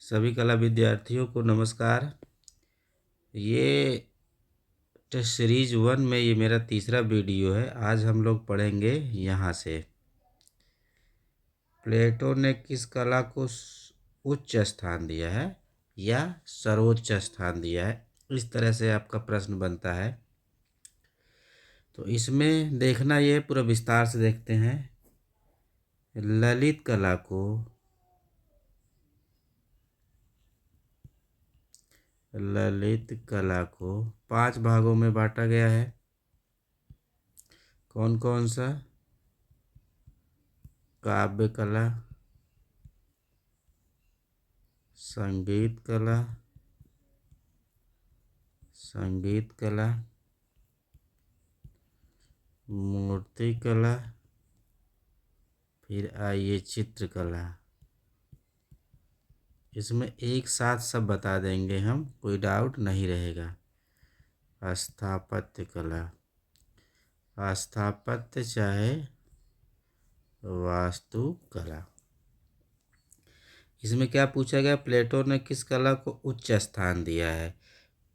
सभी कला विद्यार्थियों को नमस्कार। ये टेस्ट सीरीज 1 में ये मेरा तीसरा वीडियो है। आज हम लोग पढ़ेंगे यहाँ से प्लेटो ने किस कला को उच्च स्थान दिया है या सर्वोच्च स्थान दिया है। इस तरह से आपका प्रश्न बनता है। तो इसमें देखना ये पूरा विस्तार से देखते हैं। ललित कला को पांच भागों में बांटा गया है। कौन कौन सा? काव्य कला, संगीत कला, मूर्ति कला, फिर आइए चित्रकला। इसमें एक साथ सब बता देंगे हम, कोई डाउट नहीं रहेगा। स्थापत्य कला, स्थापत्य चाहे वास्तुकला। इसमें क्या पूछा गया? प्लेटो ने किस कला को उच्च स्थान दिया है।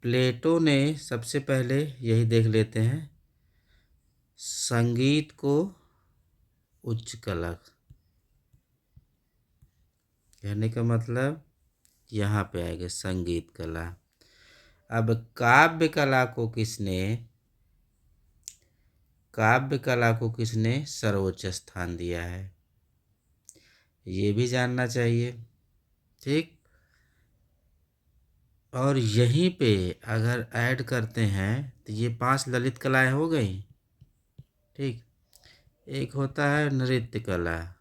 प्लेटो ने सबसे पहले यही देख लेते हैं, संगीत को उच्च कला, कहने का मतलब यहाँ पे आएगा संगीत कला। अब काव्य कला को किसने सर्वोच्च स्थान दिया है, ये भी जानना चाहिए। ठीक, और यहीं पे अगर ऐड करते हैं तो ये 5 ललित कलाएं हो गई। ठीक, एक होता है नृत्य कला।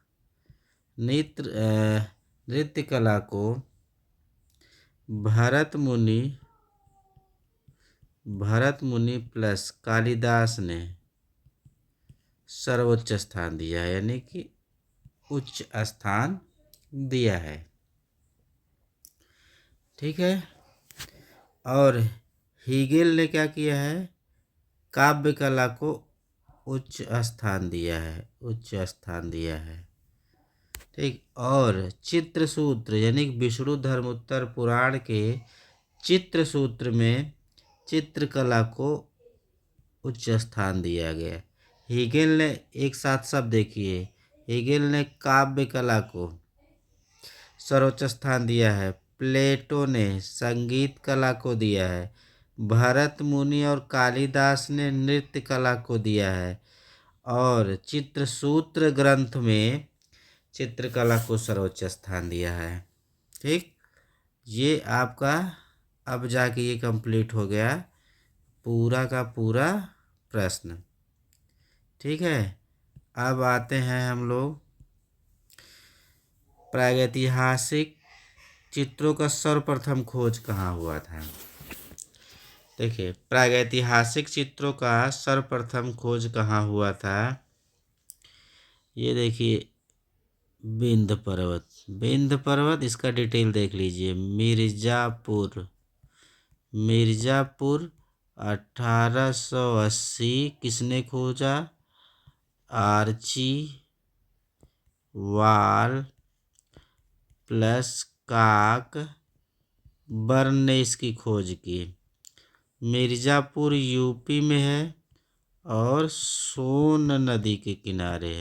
नृत्य कला को भरत मुनि प्लस कालिदास ने सर्वोच्च स्थान दिया है, यानी कि उच्च स्थान दिया है। ठीक है, और हीगेल ने क्या किया है? काव्य कला को उच्च स्थान दिया है। ठीक, और चित्रसूत्र यानी विष्णु धर्मोत्तर पुराण के चित्रसूत्र में चित्रकला को उच्च स्थान दिया गया। हीगेल ने, एक साथ सब देखिए, हीगेल ने काव्य कला को सर्वोच्च स्थान दिया है, प्लेटो ने संगीत कला को दिया है, भरत मुनि और कालिदास ने नृत्य कला को दिया है, और चित्रसूत्र ग्रंथ में चित्रकला को सर्वोच्च स्थान दिया है। ठीक, ये आपका अब जाके ये कंप्लीट हो गया पूरा का पूरा प्रश्न। ठीक है, अब आते हैं हम लोग प्रागैतिहासिक चित्रों का सर्वप्रथम खोज कहाँ हुआ था। देखिए, प्रागैतिहासिक चित्रों का सर्वप्रथम खोज कहाँ हुआ था। ये देखिए, विंध्य पर्वत, इसका डिटेल देख लीजिए। मिर्जापुर 1880 किसने खोजा? आर्ची वाल प्लस काक बर्न ने इसकी खोज की। मिर्जापुर यूपी में है और सोन नदी के किनारे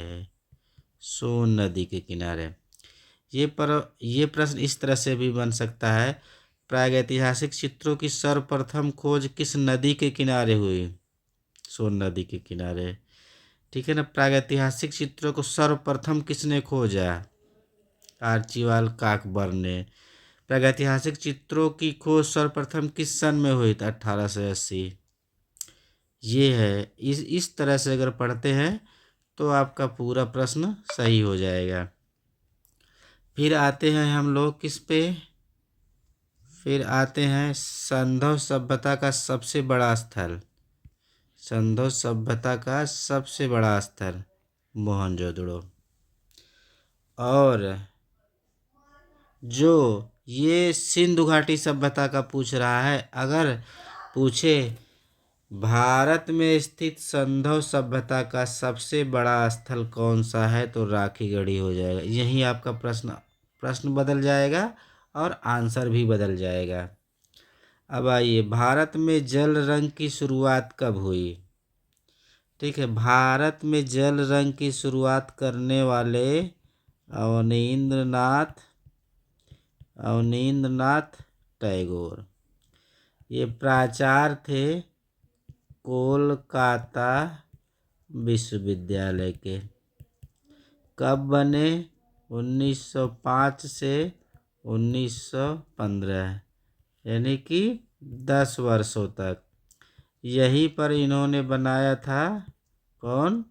है। ये प्रश्न इस तरह से भी बन सकता है, प्रागैतिहासिक चित्रों की सर्वप्रथम खोज किस नदी के किनारे हुई? सोन नदी के किनारे। ठीक है ना। प्रागैतिहासिक चित्रों को सर्वप्रथम किसने खोजा? आर्चीवाल काकबर्न ने। प्रागैतिहासिक चित्रों की खोज सर्वप्रथम किस सन में हुई? 1880। ये है, इस तरह से अगर पढ़ते हैं तो आपका पूरा प्रश्न सही हो जाएगा। फिर आते हैं हम लोग किस पे? फिर आते हैं सिंधु सभ्यता का सबसे बड़ा स्थल। मोहनजोदड़ो। और जो ये सिंधु घाटी सभ्यता का पूछ रहा है, अगर पूछे भारत में स्थित सिंधु सभ्यता का सबसे बड़ा स्थल कौन सा है, तो राखीगढ़ी हो जाएगा। यही आपका प्रश्न बदल जाएगा और आंसर भी बदल जाएगा। अब आइए, भारत में जल रंग की शुरुआत कब हुई? ठीक है, भारत में जल रंग की शुरुआत करने वाले अवनींद्रनाथ अवनींद्रनाथ टैगोर, ये प्राचार्य थे कोलकाता विश्वविद्यालय के। कब बने? 1905 से 1915, यानी कि 10 वर्षों तक यहीं पर इन्होंने बनाया था। कौन?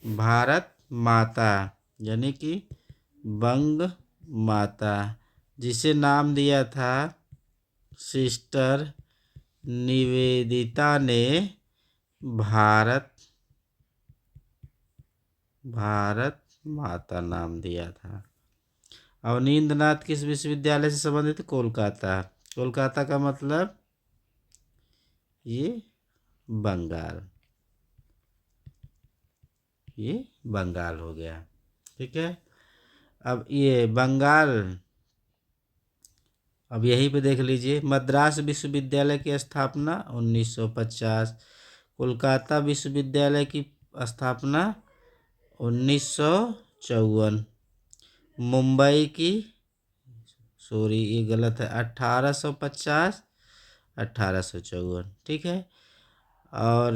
भारत माता, यानी कि बंग माता, जिसे नाम दिया था सिस्टर निवेदिता ने भारत माता नाम दिया था। अवनींद्रनाथ किस विश्वविद्यालय से संबंधित? कोलकाता। कोलकाता का मतलब ये बंगाल, ये बंगाल हो गया। ठीक है, अब ये बंगाल, अब यहीं पे देख लीजिए, मद्रास विश्वविद्यालय की स्थापना 1950, कोलकाता विश्वविद्यालय की स्थापना 1954, मुंबई की, सॉरी ये गलत है, 1850, 1854। ठीक है, और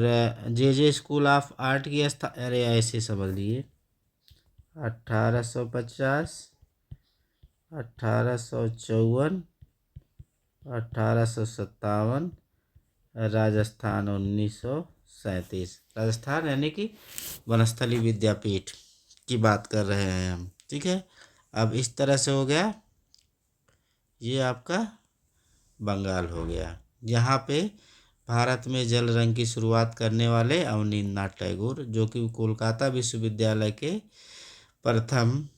जे स्कूल ऑफ आर्ट की अरे ऐसे समझ लिए, 1850, 1854, 1857, राजस्थान 1937। राजस्थान यानी कि वनस्थली विद्यापीठ की बात कर रहे हैं हम। ठीक है, अब इस तरह से हो गया, ये आपका बंगाल हो गया। यहाँ पे भारत में जल रंग की शुरुआत करने वाले अवनींद्रनाथ टैगोर, जो कि कोलकाता विश्वविद्यालय के प्रथम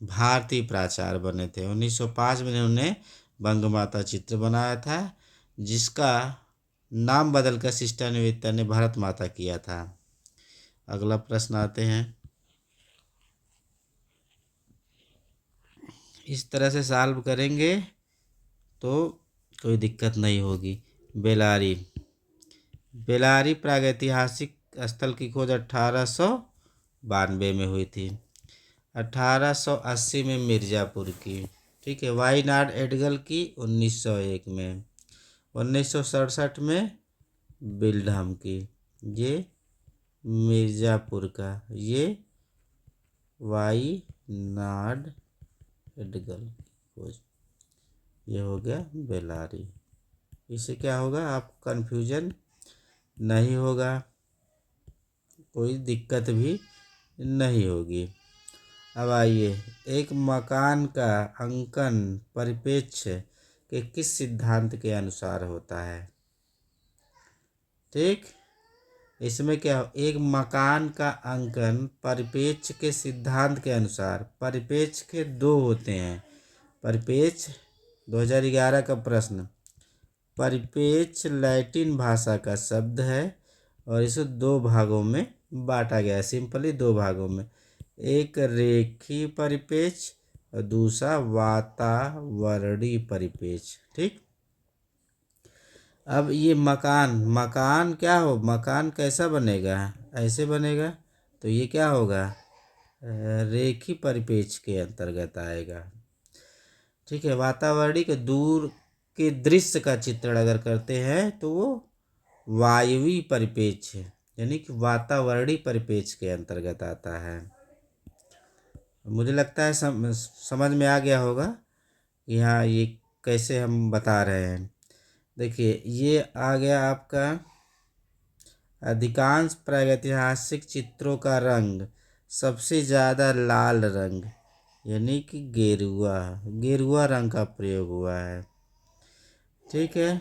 भारतीय प्राचार्य बने थे। 1905 में उन्होंने बंग माता चित्र बनाया था, जिसका नाम बदलकर सिस्टर निवेदिता ने भारत माता किया था। अगला प्रश्न आते हैं, इस तरह से सॉल्व करेंगे तो कोई दिक्कत नहीं होगी। बेलारी प्रागैतिहासिक स्थल की खोज 1892 में हुई थी, 1880 में मिर्ज़ापुर की। ठीक है, वायनाड एडगल की 1901 में, 1967 में बिल्डहम की। ये मिर्ज़ापुर का, ये वायनाड एडगल खोज, ये हो गया बेलारी। इससे क्या होगा, आपको कन्फ्यूजन नहीं होगा, कोई दिक्कत भी नहीं होगी। अब आइए, एक मकान का अंकन परिप्रेक्ष्य के किस सिद्धांत के अनुसार होता है? ठीक, इसमें क्या हो, एक मकान का अंकन परिप्रेक्ष्य के सिद्धांत के अनुसार, परिप्रेक्ष्य के दो होते हैं। परिप्रेक्ष्य 2011 का प्रश्न, परिप्रेक्ष्य लैटिन भाषा का शब्द है और इसे दो भागों में बांटा गया है, सिंपली दो भागों में, एक रेखीय परिप्रेक्ष्य और दूसरा वातावरणीय परिप्रेक्ष्य। ठीक, अब ये मकान क्या हो, मकान कैसा बनेगा? ऐसे बनेगा, तो ये क्या होगा, रेखीय परिप्रेक्ष्य के अंतर्गत आएगा। ठीक है, वातावरणीय के दूर के दृश्य का चित्रण अगर करते हैं तो वो वायवीय परिप्रेक्ष्य यानी कि वातावरणीय परिप्रेक्ष्य के अंतर्गत आता है। मुझे लगता है समझ में आ गया होगा कि हाँ ये कैसे हम बता रहे हैं। देखिए, ये आ गया आपका, अधिकांश प्रागैतिहासिक चित्रों का रंग सबसे ज़्यादा लाल रंग यानी कि गेरुआ रंग का प्रयोग हुआ है। ठीक है,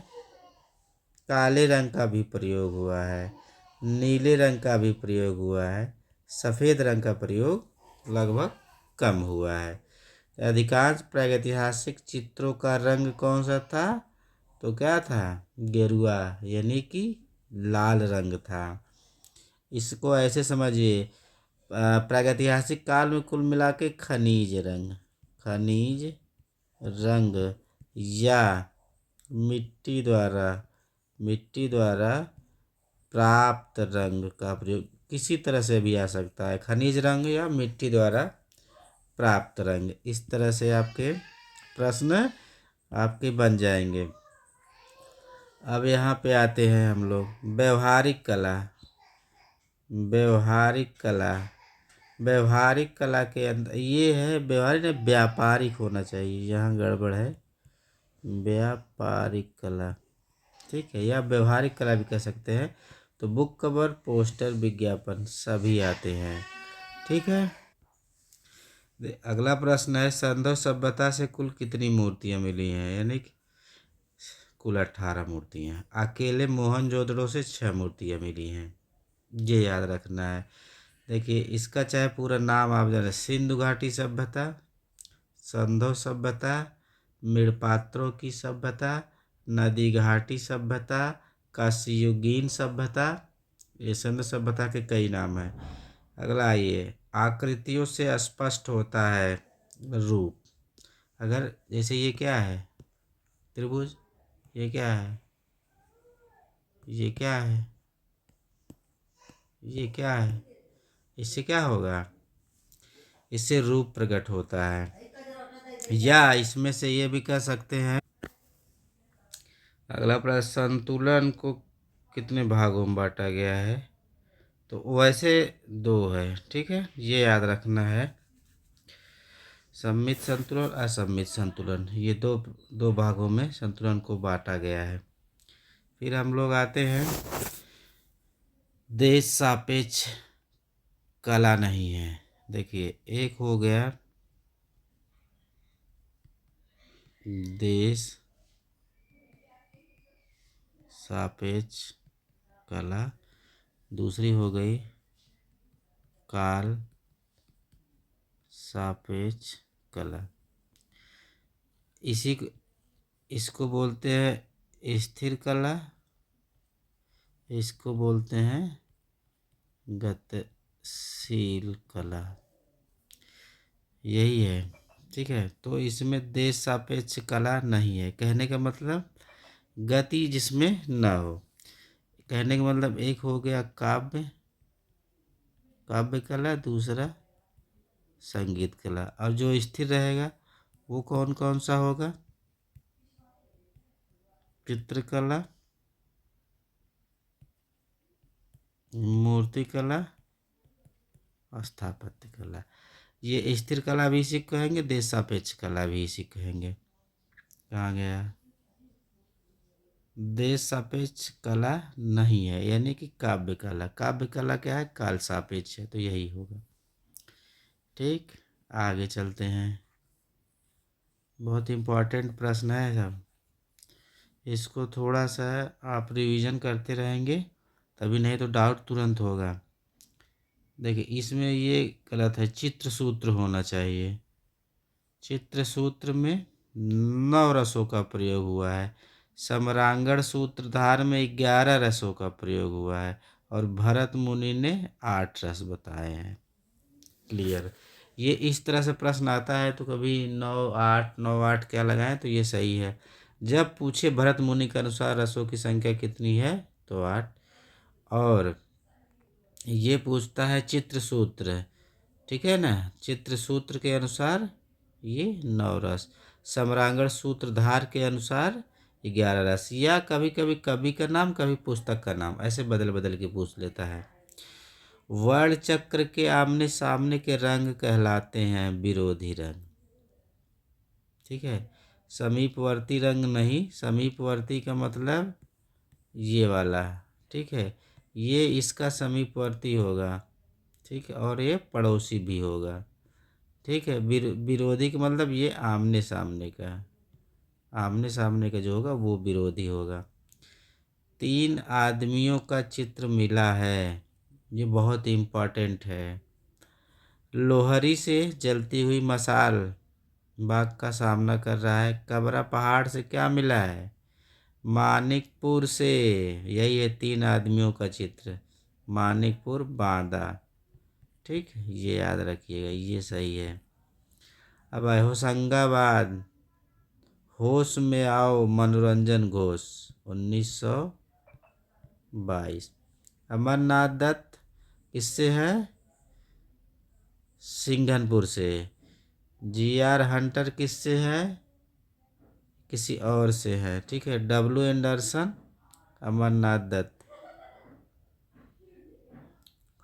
काले रंग का भी प्रयोग हुआ है, नीले रंग का भी प्रयोग हुआ है, सफ़ेद रंग का प्रयोग लगभग कम हुआ है। अधिकांश प्रागैतिहासिक चित्रों का रंग कौन सा था? तो क्या था, गेरुआ यानी कि लाल रंग था। इसको ऐसे समझिए, प्रागैतिहासिक काल में कुल मिला के खनिज रंग या मिट्टी द्वारा प्राप्त रंग का प्रयोग, किसी तरह से भी आ सकता है, खनिज रंग या मिट्टी द्वारा प्राप्त रंग। इस तरह से आपके प्रश्न आपके बन जाएंगे। अब यहाँ पे आते हैं हम लोग व्यवहारिक कला। व्यवहारिक कला, व्यवहारिक कला के अंदर ये है, व्यवहारिक नहीं, व्यापारिक होना चाहिए, यहाँ गड़बड़ है। व्यापारिक कला, ठीक है, या व्यवहारिक कला भी कह सकते हैं। तो बुक कवर, पोस्टर, विज्ञापन सभी आते हैं, ठीक है। अगला प्रश्न है सिंधु सभ्यता से कुल कितनी मूर्तियां मिली हैं, यानी कि कुल 18 मूर्तियां। अकेले मोहनजोदड़ो से 6 मूर्तियां मिली हैं, ये याद रखना है। देखिए इसका चाहे पूरा नाम आप जाने, सिंधु घाटी सभ्यता, सिंधु सभ्यता, मृपात्रों की सभ्यता, नदी घाटी सभ्यता, काशीयुगीन सभ्यता, ये सिंधु सभ्यता के कई नाम हैं। अगला ये आकृतियों से स्पष्ट होता है रूप। अगर जैसे ये क्या है, त्रिभुज, ये क्या है, ये क्या है, ये क्या है, इससे क्या होगा, इससे रूप प्रकट होता है। या इसमें से ये भी कह सकते हैं। अगला प्रश्न, संतुलन को कितने भागों में बांटा गया है, तो वैसे 2 है, ठीक है, ये याद रखना है। सममित संतुलन, असममित संतुलन, ये दो भागों में संतुलन को बांटा गया है। फिर हम लोग आते हैं देश सापेक्ष कला नहीं है। देखिए एक हो गया देश सापेक्ष कला, दूसरी हो गई काल सापेक्ष कला। इसको बोलते हैं स्थिर कला, इसको बोलते हैं गतिशील कला, यही है, ठीक है। तो इसमें देश सापेक्ष कला नहीं है, कहने का मतलब गति जिसमें ना हो। कहने का मतलब एक हो गया काव्य कला, दूसरा संगीत कला, और जो स्थिर रहेगा वो कौन कौन सा होगा, चित्रकला, मूर्ति कला, स्थापत्य कला। ये स्थिर कला भी इसी कहेंगे, देश सापेक्ष कला भी इसी कहेंगे। कहाँ गया, देश सापेक्ष कला नहीं है, यानी कि काव्य कला। काव्य कला क्या है, काल सापेक्ष है, तो यही होगा, ठीक। आगे चलते हैं, बहुत इम्पोर्टेंट प्रश्न है सब, इसको थोड़ा सा आप रिवीजन करते रहेंगे तभी, नहीं तो डाउट तुरंत होगा। देखिए इसमें ये गलत है, चित्र सूत्र होना चाहिए। चित्र सूत्र में 9 रसों का प्रयोग हुआ है, सम्रांगण सूत्रधार में 11 रसों का प्रयोग हुआ है, और भरत मुनि ने 8 रस बताए हैं। क्लियर, ये इस तरह से प्रश्न आता है तो कभी 9 8 क्या लगाएं तो ये सही है। जब पूछे भरत मुनि के अनुसार रसों की संख्या कितनी है, तो 8। और ये पूछता है चित्र सूत्र, ठीक है ना, चित्र सूत्र के अनुसार ये 9 रस, सम्रांगण सूत्रधार के अनुसार 11 रस, या कभी कभी कवि का नाम, कभी पुस्तक का नाम, ऐसे बदल बदल के पूछ लेता है। वर्ण चक्र के आमने सामने के रंग कहलाते हैं विरोधी रंग, ठीक है। समीपवर्ती रंग नहीं, समीपवर्ती का मतलब ये वाला, ठीक है, ये इसका समीपवर्ती होगा, ठीक है, और ये पड़ोसी भी होगा, ठीक है। विरोधी का मतलब ये आमने सामने का, आमने सामने का जो होगा वो विरोधी होगा। 3 आदमियों का चित्र मिला है, ये बहुत इम्पोर्टेंट है। लोहरी से जलती हुई मशाल बाघ का सामना कर रहा है, कबरा पहाड़ से क्या मिला है, मानिकपुर से, यही है 3 आदमियों का चित्र, मानिकपुर बांदा, ठीक, ये याद रखिएगा, ये सही है। अब आए होशंगाबाद, होश में आओ मनोरंजन घोष 1922। अमरनाथ दत्त किससे है? सिंघनपुर से। जी.आर. हंटर किससे है? किसी और से है। ठीक है। डब्ल्यू एंडरसन, अमरनाथ दत्त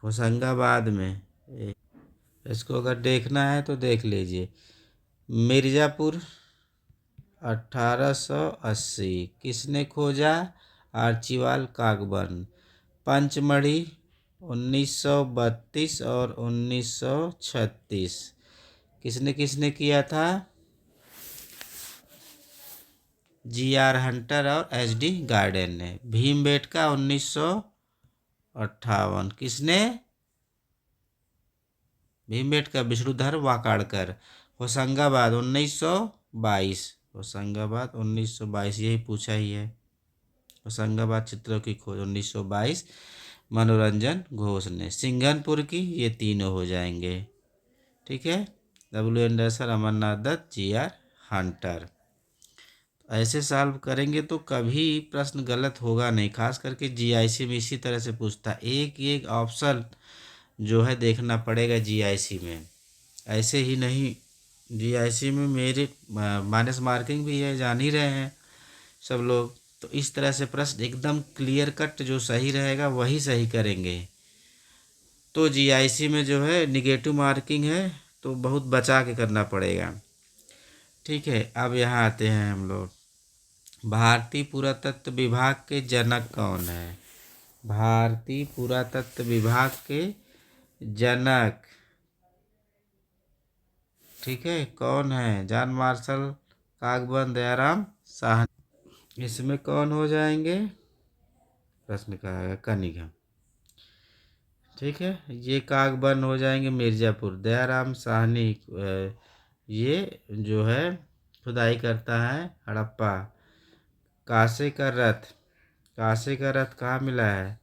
होशंगाबाद में। इसको अगर देखना है तो देख लीजिए। मिर्ज़ापुर 1880 किसने खोजा? Archibald Cockburn. पंचमढ़ी 1932 और 1936 किसने किसने किया था? जी.आर. हंटर और एच.डी. गार्डन ने। भीमबेटका 1958 किसने? भीमबेटका विष्णुधर वाकाड़कर। होशंगाबाद 1922। होशंगाबाद 1922 यही पूछा ही है। होशंगाबाद चित्रों की खोज 1922 मनोरंजन घोष ने। सिंघनपुर की ये तीनों हो जाएंगे। ठीक है। W Anderson, Amarnath Dutt, G R. Hunter. ऐसे सॉल्व करेंगे तो कभी प्रश्न गलत होगा नहीं। खास करके जीआईसी में इसी तरह से पूछता है। एक एक ऑप्शन जो है देखना पड़ेगा जीआईसी में। ऐसे ही नहीं। जीआईसी में मेरे माइनस मार्किंग भी है, जान ही रहे हैं सब लोग। तो इस तरह से प्रश्न एकदम क्लियर कट जो सही रहेगा वही सही करेंगे। तो जीआईसी में जो है निगेटिव मार्किंग है तो बहुत बचा के करना पड़ेगा। ठीक है। अब यहाँ आते हैं हम लोग। भारतीय पुरातत्व विभाग के जनक कौन है? भारतीय पुरातत्व विभाग के जनक, ठीक है, कौन है? John Marshall, Cockburn, Dayaram Sahni. इसमें कौन हो जाएंगे? प्रश्न का है कनिघम। ठीक है। ये कॉकबर्न हो जाएंगे मिर्ज़ापुर। दयाराम साहनी ये जो है खुदाई करता है हड़प्पा। कांसे का रथ, कांसे का रथ कहाँ मिला है?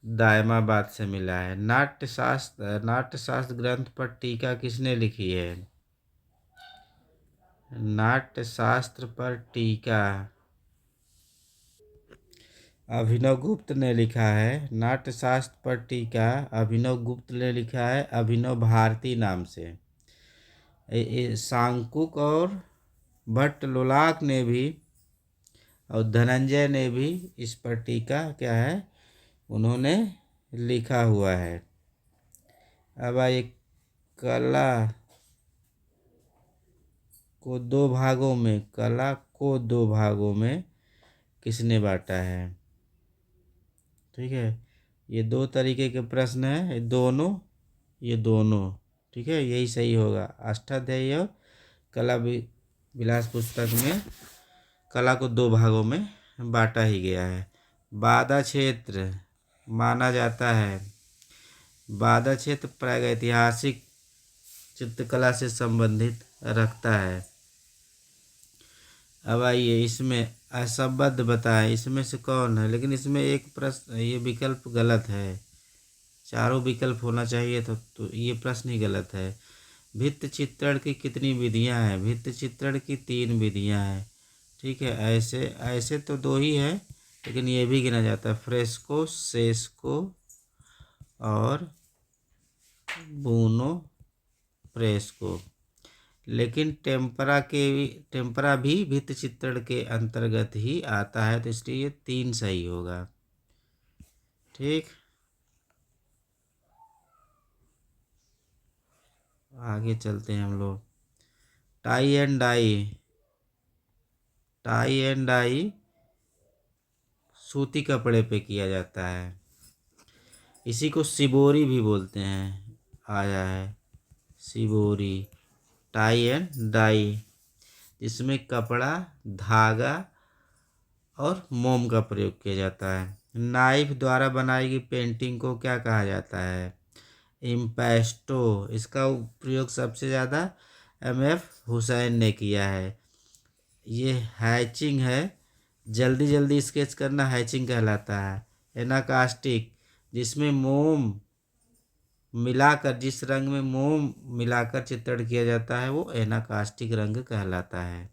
दायमाबाद से मिला है। नाट्यशास्त्र ग्रंथ पर टीका किसने लिखी है? नाट्यशास्त्र पर टीका अभिनव गुप्त ने लिखा है। नाट्यशास्त्र पर टीका अभिनव गुप्त ने लिखा है अभिनव भारती नाम से। सांकुक और भट्ट लोलाक ने भी और धनंजय ने भी इस पर टीका क्या है उन्होंने लिखा हुआ है। अब आइए कला को दो भागों में, कला को दो भागों में किसने बांटा है? ठीक है। ये दो तरीके के प्रश्न हैं। ये दोनों ठीक है, यही सही होगा। अष्टाध्यायी और कला विलास पुस्तक में कला को दो भागों में बांटा ही गया है। बादा क्षेत्र माना जाता है। बादा क्षेत्र प्रागैतिहासिक चित्रकला से संबंधित रखता है। अब आइए इसमें असंबद्ध बताएं इसमें से कौन है। लेकिन इसमें एक प्रश्न, ये विकल्प गलत है। चारों विकल्प होना चाहिए तो ये प्रश्न ही गलत है। भित्ति चित्रण की कितनी विधियां हैं? भित्ति चित्रण की 3 विधियां हैं। ठीक है। ऐसे ऐसे तो 2 ही है, लेकिन ये भी गिना जाता है। फ्रेस्को, सेस्को और बूनो फ्रेस्को। लेकिन टेम्परा भी भित्ति चित्रण के अंतर्गत ही आता है, तो इसलिए ये 3 सही होगा। ठीक। आगे चलते हैं हम लोग। Tie and dye, tie and dye सूती कपड़े पे किया जाता है। इसी को शिबोरी भी बोलते हैं। आया है शिबोरी, टाई एंड डाई, जिसमें कपड़ा, धागा और मोम का प्रयोग किया जाता है। नाइफ द्वारा बनाई गई पेंटिंग को क्या कहा जाता है? इम्पेस्टो। इसका प्रयोग सबसे ज़्यादा M.F. हुसैन ने किया है। ये हैचिंग है, जल्दी जल्दी स्केच करना हैचिंग कहलाता है। एनाकास्टिक, जिसमें मोम मिलाकर, जिस रंग में मोम मिलाकर चित्रण किया जाता है वो एनाकास्टिक रंग कहलाता है।